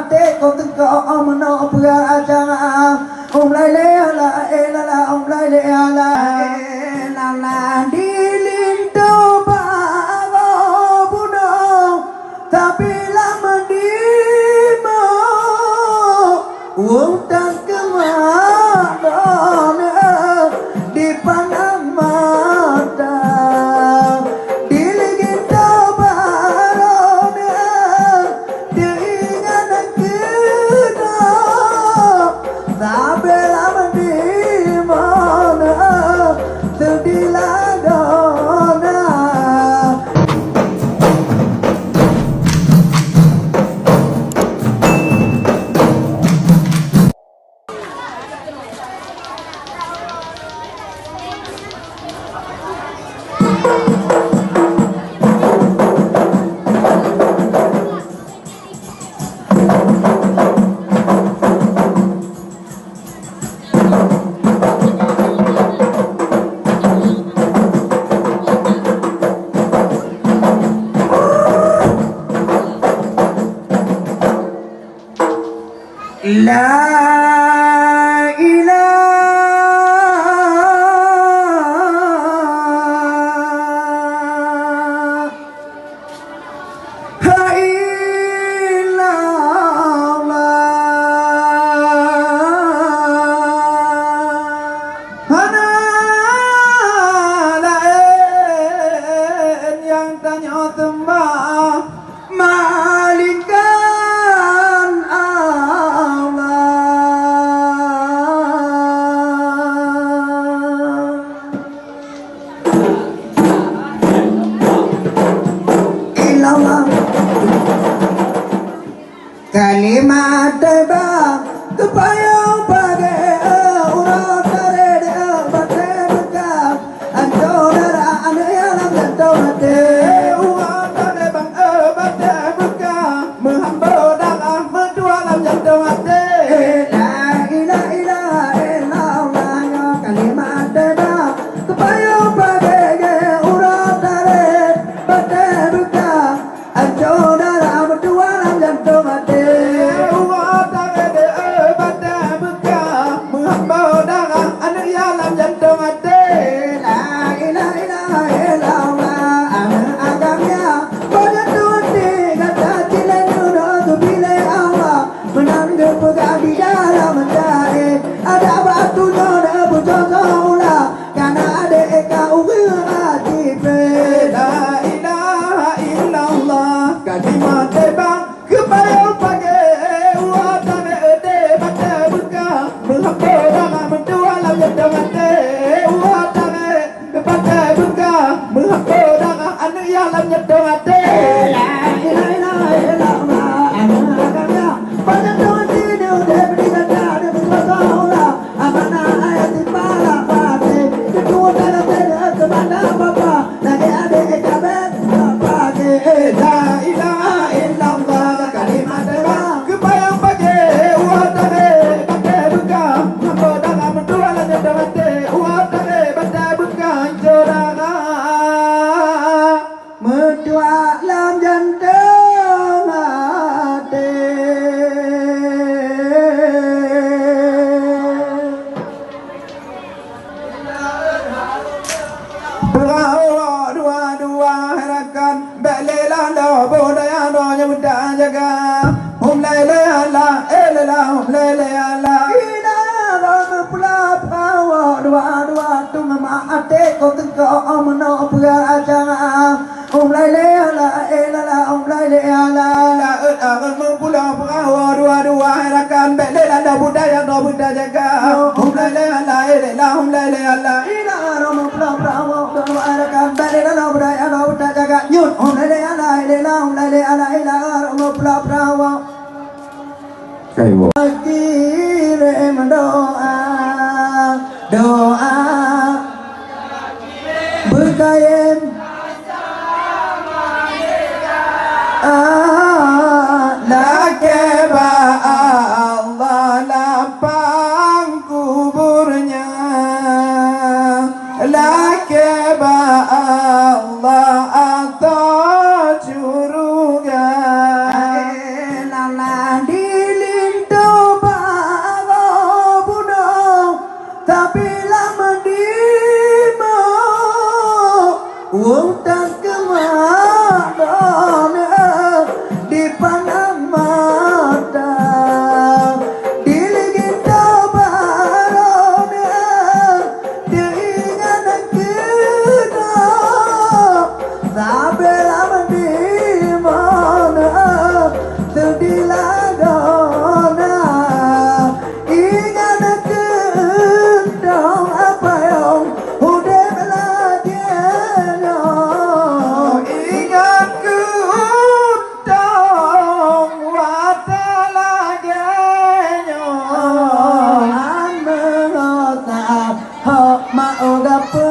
ate ko từng có mà nó bừa chăng lai lê la ông lai lê la đi lên đâu ba go buno tapi lama di mau uang tak kemana di pandang mata di legenda barona diingat kita tapi lama di mana terdiladona. La ilaha illallah. Mana lain yang tanya sembah malingkan kalimat tebak kepayang pakai urat tarik pakai bekam anjur darah ane yang jatuh hati urat tarik bang pakai bekam menghamba darah berdua dalam jatuh hati. La ilaha illallah kalimat tebak kepayang pakai urat tarik pakai bekam anjur darah berdua dalam jatuh hati. Ada batunya ada bujojola karena ada eka uwil atipe. La ilaha illallah kalimat tebak kepayang pakai uatan ede baca buka menghamba dalam mendua lam jatuh mati uatan baca buka menghamba dalam anu yang lam jatuh mati. La ilaha illallah agamnya pada tuan tidur dia berikan dia bersola amana ayat para pati kedua dalam tidak kemana bapa lagi ada ekabet pakai. La ilaha illallah kalimat tebak kepayang pakai uatan pakai buka menghamba dalam mendua lam jatuh mati uatan baca buka jodana mendua lam jantung hati. Dua harakan belela lo budaya donya budaya jaga hum la ilaha illallah hum la ilaha illa Allah pula pawa dua tu mama ate ko tengko amno pura ajang hum la ilaha illallah hum la ilaha illa pula pawa dua harakan belela lo budaya jaga hum la ilaha illallah hum la ilaha illa Allah pula pawa dua harakan belela lo budaya jaga nyut hum la ilaha illallah hum la ilaha illa Allah pula pawa kirim doa berkain lakeba Allah lapang kuburnya lakeba Allah atau curuga di bela di mana sedilah dona ingat gendong apa yang udah belajarnya ingat gendong watalaganya amengota hok mau gape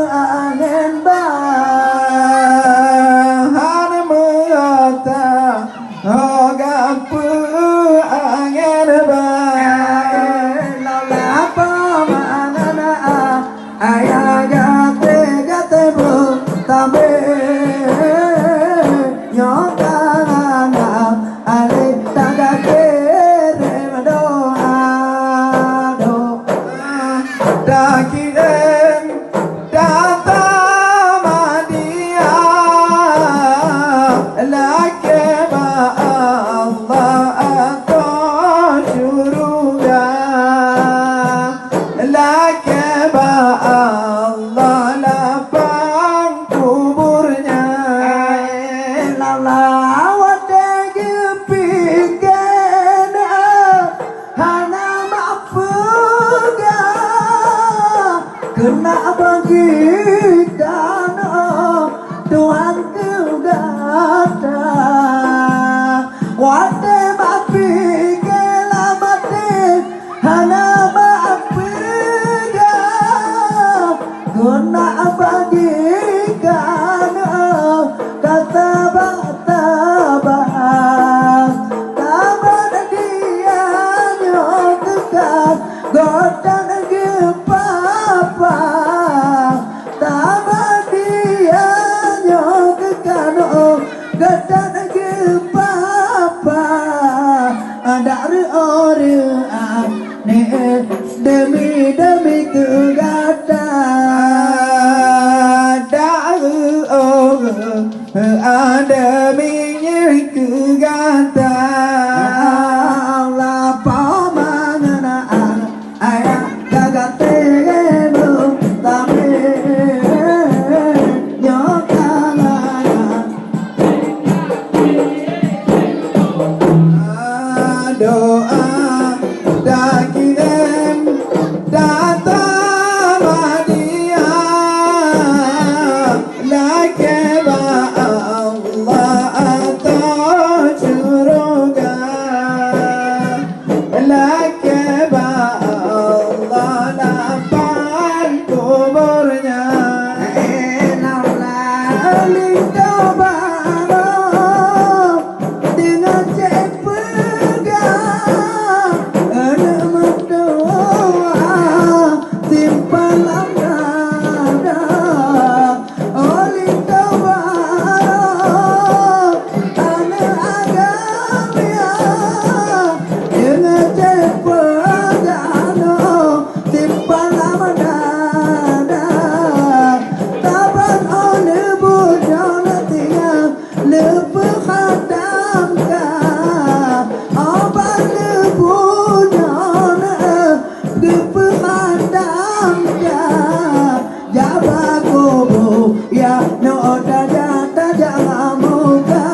angin bahan mengota hok gape angin bahan lalapa manana ayah gate bu tambe nyokana ale taga kere doa dakiren data madia lakeba Allah atau syuruga lakeba Allah lapang kuburnya lalawat gepikan hana maafuga kena bagikan Tuhan kegata wate mafi kelamate hana maafuga kena bagikan kata tabah dia nyokekan godan gepapa tabah dia nyokekan godan gepapa dari orang demi kegata dari orang ada minyak kegata Allah pamana ayah gagate belum tapi nyokana doa dakiren data madia lakeba Allah atau syuruga lakeba Allah lapang kuburnya dengan cepegang ada mendoa simpalan dada oleh tawaran anak agamia dengan cepegang simpalan dada taban oleh bujan tiang lebih khadamkan abang lebujan lebih khadamkan jabah kubu ya no dada muka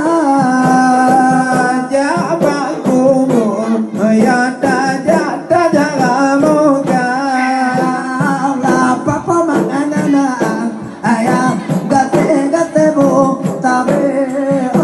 jabah kubu ya dada muka lapa pamanana ayah gate bu tabe